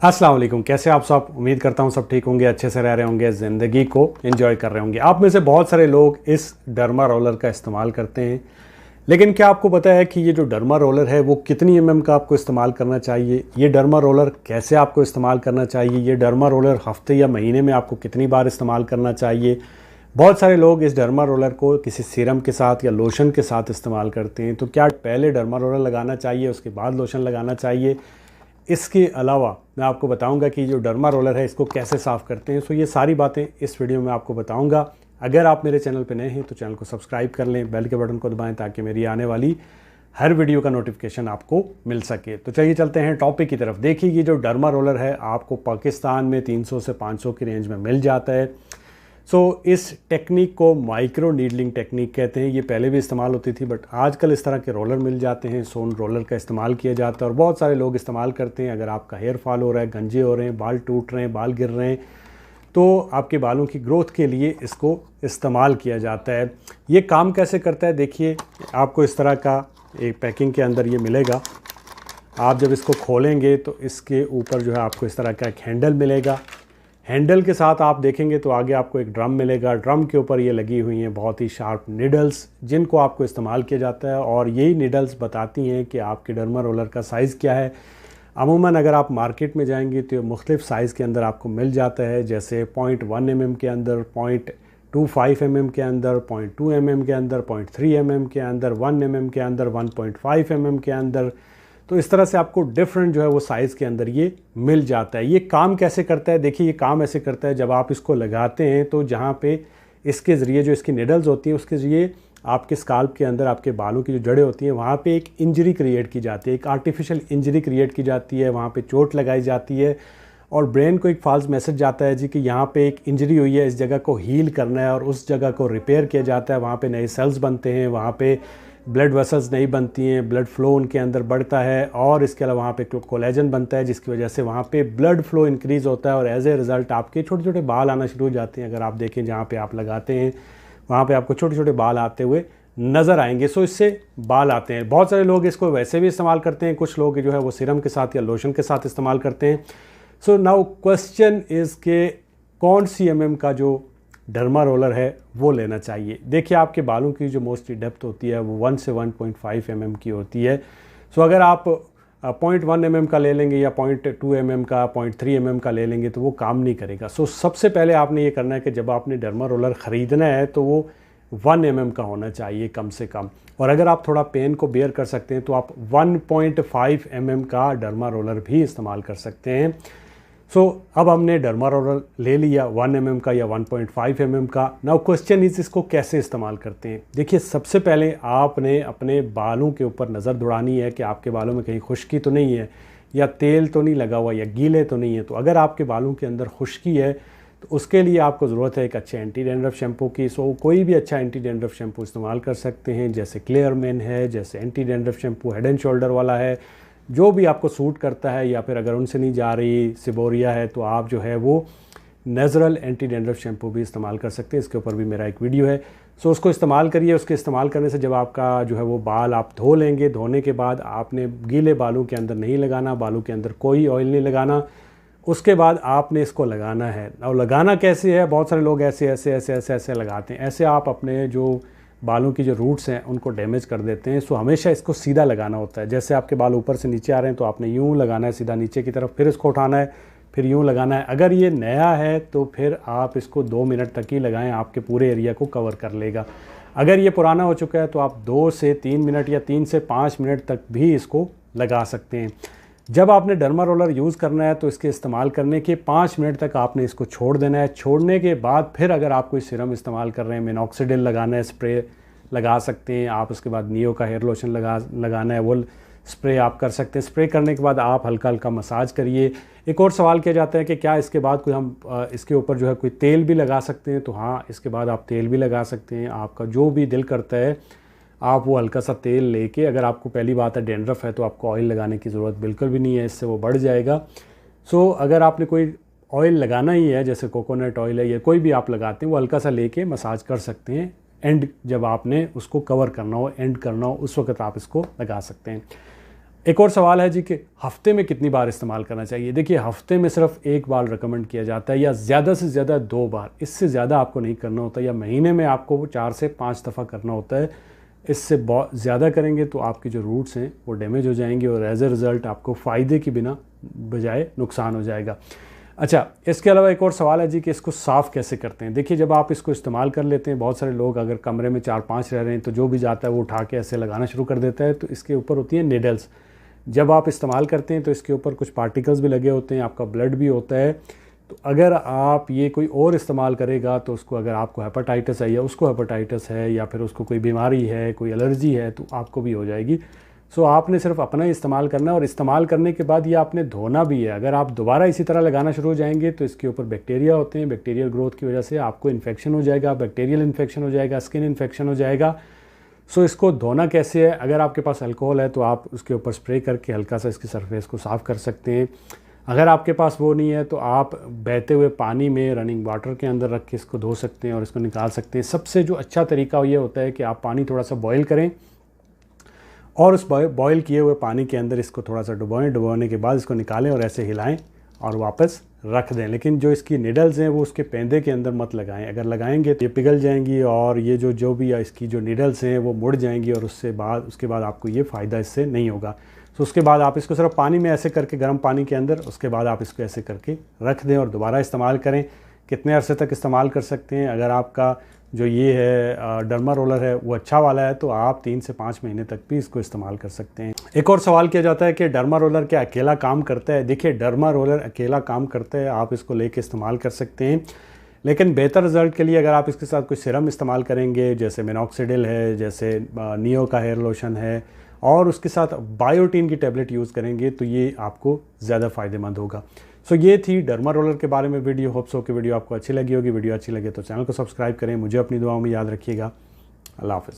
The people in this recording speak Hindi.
अस्सलाम वालेकुम। कैसे आप सब? उम्मीद करता हूँ सब ठीक होंगे, अच्छे से रह रहे होंगे, ज़िंदगी को एंजॉय कर रहे होंगे। आप में से बहुत सारे लोग इस डर्मा रोलर का इस्तेमाल करते हैं, लेकिन क्या आपको पता है कि ये जो डर्मा रोलर है वो कितनी एमएम का आपको इस्तेमाल करना चाहिए? ये डर्मा रोलर कैसे आपको इस्तेमाल करना चाहिए? ये डर्मा रोलर हफ्ते या महीने में आपको कितनी बार इस्तेमाल करना चाहिए? बहुत सारे लोग इस डर्मा रोलर को किसी सीरम के साथ या लोशन के साथ इस्तेमाल करते हैं। तो क्या पहले डर्मा रोलर लगाना चाहिए, उसके बाद लोशन लगाना चाहिए? इसके अलावा मैं आपको बताऊंगा कि जो डर्मा रोलर है इसको कैसे साफ़ करते हैं। सो ये सारी बातें इस वीडियो में आपको बताऊंगा। अगर आप मेरे चैनल पर नए हैं तो चैनल को सब्सक्राइब कर लें, बेल के बटन को दबाएं ताकि मेरी आने वाली हर वीडियो का नोटिफिकेशन आपको मिल सके। तो चलिए चलते हैं टॉपिक की तरफ। देखिए, ये जो डर्मा रोलर है आपको पाकिस्तान में 300 से 500 की रेंज में मिल जाता है। इस टेक्निक को माइक्रो नीडलिंग टेक्निक कहते हैं। ये पहले भी इस्तेमाल होती थी, बट आजकल इस तरह के रोलर मिल जाते हैं। उन रोलर का इस्तेमाल किया जाता है और बहुत सारे लोग इस्तेमाल करते हैं। अगर आपका हेयर फॉल हो रहा है, गंजे हो रहे हैं, बाल टूट रहे हैं, बाल गिर रहे हैं, तो आपके बालों की ग्रोथ के लिए इसको इस्तेमाल किया जाता है। ये काम कैसे करता है? देखिए, आपको इस तरह का एक पैकिंग के अंदर ये मिलेगा। आप जब इसको खोलेंगे तो इसके ऊपर जो है आपको इस तरह का एक हैंडल मिलेगा। हैंडल के साथ आप देखेंगे तो आगे आपको एक ड्रम मिलेगा। ड्रम के ऊपर ये लगी हुई हैं बहुत ही शार्प निडल्स, जिनको आपको इस्तेमाल किया जाता है और यही निडल्स बताती हैं कि आपके डर्मा रोलर का साइज़ क्या है। अमूमन अगर आप मार्केट में जाएंगे तो मुख्तलिफ़ साइज़ के अंदर आपको मिल जाता है, जैसे 0.1 mm के अंदर, 0.25 mm के अंदर, 0.2 mm के अंदर, 0.3 mm के अंदर, 1 mm के अंदर, 1.5 mm के अंदर। तो इस तरह से आपको डिफरेंट जो है वो साइज़ के अंदर ये मिल जाता है। ये काम कैसे करता है? देखिए, ये काम ऐसे करता है, जब आप इसको लगाते हैं तो जहाँ पे इसके ज़रिए जो इसकी निडल्स होती हैं उसके ज़रिए आपके स्काल्प के अंदर आपके बालों की जो जड़ें होती हैं वहाँ पे एक इंजरी क्रिएट की जाती है, एक आर्टिफिशियल इंजरी क्रिएट की जाती है, वहाँ पे चोट लगाई जाती है और ब्रेन को एक फॉल्स मैसेज जाता है जी कि यहाँ पे एक इंजरी हुई है, इस जगह को हील करना है और उस जगह को रिपेयर किया जाता है। वहाँ पे नए सेल्स बनते हैं, वहाँ पे ब्लड वेसल्स नहीं बनती हैं, ब्लड फ्लो उनके अंदर बढ़ता है और इसके अलावा वहाँ पे कोलेजन बनता है, जिसकी वजह से वहाँ पे ब्लड फ्लो इंक्रीज़ होता है और एज ए रिज़ल्ट आपके छोटे छोटे बाल आना शुरू हो जाते हैं। अगर आप देखें जहाँ पे आप लगाते हैं वहाँ पे आपको छोटे छोटे बाल आते हुए नज़र आएंगे। इससे बाल आते हैं। बहुत सारे लोग इसको वैसे भी इस्तेमाल करते हैं, कुछ लोग जो है वो सीरम के साथ या लोशन के साथ इस्तेमाल करते हैं। नाउ क्वेश्चन इज़ के कौन सी एमएम का जो डर्मा रोलर है वो लेना चाहिए? देखिए, आपके बालों की जो मोस्टली डेप्थ होती है वो 1 से 1.5 mm की होती है। अगर आप 0.1 mm का ले लेंगे या 0.2 mm का, 0.3 mm का ले लेंगे तो वो काम नहीं करेगा। सबसे पहले आपने ये करना है कि जब आपने डर्मा रोलर ख़रीदना है तो वो 1 mm का होना चाहिए कम से कम। और अगर आप थोड़ा पेन को बेयर कर सकते हैं तो आप 1.5 mm का डर्मा रोलर भी इस्तेमाल कर सकते हैं। अब हमने डर्मा रोलर ले लिया 1 mm का या 1.5 mm का। नाउ क्वेश्चन इज, इसको कैसे इस्तेमाल करते हैं? देखिए, सबसे पहले आपने अपने बालों के ऊपर नज़र दौड़ानी है कि आपके बालों में कहीं खुश्की तो नहीं है या तेल तो नहीं लगा हुआ या गीले तो नहीं है। तो अगर आपके बालों के अंदर खुश्की है तो उसके लिए आपको ज़रूरत है एक अच्छे एंटी डैंड्रफ शैम्पू की। कोई भी अच्छा एंटी डैंड्रफ शैम्पू इस्तेमाल कर सकते हैं, जैसे क्लियरमैन है, जैसे anti dandruff shampoo head and shoulder वाला है, जो भी आपको सूट करता है। या फिर अगर उनसे नहीं जा रही, सिबोरिया है, तो आप जो है वो नेचुरल एंटी डैंड्रफ शैम्पू भी इस्तेमाल कर सकते हैं। इसके ऊपर भी मेरा एक वीडियो है। उसको इस्तेमाल करिए। उसके इस्तेमाल करने से जब आपका जो है वो बाल आप धो लेंगे, धोने के बाद आपने गीले बालों के अंदर नहीं लगाना, बालों के अंदर कोई ऑयल नहीं लगाना। उसके बाद आपने इसको लगाना है। और लगाना कैसे है? बहुत सारे लोग ऐसे ऐसे ऐसे ऐसे ऐसे लगाते हैं। ऐसे आप अपने जो बालों की जो रूट्स हैं उनको डैमेज कर देते हैं। हमेशा इसको सीधा लगाना होता है। जैसे आपके बाल ऊपर से नीचे आ रहे हैं तो आपने यूँ लगाना है सीधा नीचे की तरफ, फिर इसको उठाना है, फिर यूँ लगाना है। अगर ये नया है तो फिर आप इसको 2 मिनट तक ही लगाएं, आपके पूरे एरिया को कवर कर लेगा। अगर ये पुराना हो चुका है तो आप 2 से 3 मिनट या 3 से 5 मिनट तक भी इसको लगा सकते हैं। जब आपने डर्मा रोलर यूज़ करना है तो इसके इस्तेमाल करने के 5 मिनट तक आपने इसको छोड़ देना है। छोड़ने के बाद फिर अगर आप कोई सीरम इस्तेमाल कर रहे हैं, मिनॉक्सिडिल लगाना है, स्प्रे लगा सकते हैं आप। उसके बाद नियो का हेयर लोशन लगाना है, वो स्प्रे आप कर सकते हैं। स्प्रे करने के बाद आप हल्का हल्का मसाज करिए। एक और सवाल किया जाता है कि क्या इसके बाद कोई हम इसके ऊपर जो है कोई तेल भी लगा सकते हैं? तो हाँ, इसके बाद आप तेल भी लगा सकते हैं। आपका जो भी दिल करता है आप वो हल्का सा तेल लेके, अगर आपको पहली बात है डैंड्रफ है तो आपको ऑयल लगाने की ज़रूरत बिल्कुल भी नहीं है, इससे वो बढ़ जाएगा। अगर आपने कोई ऑयल लगाना ही है, जैसे कोकोनट ऑयल है या कोई भी आप लगाते हैं, वो हल्का सा लेके मसाज कर सकते हैं। एंड जब आपने उसको कवर करना हो, एंड करना हो, उस वक्त आप इसको लगा सकते हैं। एक और सवाल है जी कि हफ्ते में कितनी बार इस्तेमाल करना चाहिए। देखिए, हफ्ते में सिर्फ एक बार रिकमेंड किया जाता है या ज़्यादा से ज़्यादा 2 बार, इससे ज़्यादा आपको नहीं करना होता, या महीने में आपको 4 से 5 दफ़ा करना होता है। इससे बहुत ज़्यादा करेंगे तो आपकी जो रूट्स हैं वो डैमेज हो जाएंगे और एज ए रिज़ल्ट आपको फ़ायदे की बिना बजाय नुकसान हो जाएगा। अच्छा, इसके अलावा एक और सवाल है जी कि इसको साफ़ कैसे करते हैं। देखिए, जब आप इसको इस्तेमाल कर लेते हैं, बहुत सारे लोग अगर कमरे में 4-5 रह रहे हैं तो जो भी जाता है वो उठा के ऐसे लगाना शुरू कर देता है। तो इसके ऊपर होती है निडल्स। जब आप इस्तेमाल करते हैं तो इसके ऊपर कुछ पार्टिकल्स भी लगे होते हैं, आपका ब्लड भी होता है। तो अगर आप ये कोई और इस्तेमाल करेगा तो उसको, अगर आपको हेपेटाइटिस है या उसको हेपेटाइटिस है या फिर उसको कोई बीमारी है, कोई एलर्जी है, तो आपको भी हो जाएगी। सो आपने सिर्फ अपना ही इस्तेमाल करना है, और इस्तेमाल करने के बाद ये आपने धोना भी है। अगर आप दोबारा इसी तरह लगाना शुरू हो जाएंगे तो इसके ऊपर बैक्टीरिया होते हैं, बैक्टीरियल ग्रोथ की वजह से आपको इन्फेक्शन हो जाएगा, बैक्टीरियल इन्फेक्शन हो जाएगा, स्किन इन्फेक्शन हो जाएगा। सो इसको धोना कैसे है, अगर आपके पास अल्कोहल है तो आप उसके ऊपर स्प्रे करके हल्का सा इसकी सरफेस को साफ़ कर सकते हैं। अगर आपके पास वो नहीं है तो आप बहते हुए पानी में रनिंग वाटर के अंदर रख के इसको धो सकते हैं और इसको निकाल सकते हैं। सबसे जो अच्छा तरीका ये होता है कि आप पानी थोड़ा सा बॉयल करें और उस बॉयल किए हुए पानी के अंदर इसको थोड़ा सा डुबोने के बाद इसको निकालें और ऐसे हिलाएं और वापस रख दें। लेकिन जो इसकी निडल्स हैं वो उसके पेंदे के अंदर मत लगाएं। अगर लगाएंगे तो ये पिघल जाएंगी और ये जो भी इसकी जो निडल्स हैं वो मुड़ जाएंगी और उसके बाद आपको ये फ़ायदा इससे नहीं होगा। तो उसके बाद आप इसको सिर्फ पानी में ऐसे करके, गर्म पानी के अंदर, उसके बाद आप इसको ऐसे करके रख दें और दोबारा इस्तेमाल करें। कितने अरसे तक इस्तेमाल कर सकते हैं, अगर आपका जो ये है डर्मा रोलर है वो अच्छा वाला है तो आप 3 से 5 महीने तक भी इसको इस्तेमाल कर सकते हैं। एक और सवाल किया जाता है कि डर्मा रोलर क्या अकेला काम करता है। देखिए, डर्मा रोलर अकेला काम करता है, आप इसको लेके इस्तेमाल कर सकते हैं, लेकिन बेहतर रिजल्ट के लिए अगर आप इसके साथ कोई सिरम इस्तेमाल करेंगे, जैसे मिनॉक्सिडिल है, जैसे नियो का हेयर लोशन है, और उसके साथ बायोटीन की टैबलेट यूज़ करेंगे तो ये आपको ज़्यादा फ़ायदेमंद होगा। सो ये थी डर्मा रोलर के बारे में वीडियो। होप्स हो कि वीडियो आपको अच्छी लगी होगी। वीडियो अच्छी लगे तो चैनल को सब्सक्राइब करें। मुझे अपनी दुआओं में याद रखिएगा। अल्लाह हाफ़िज़।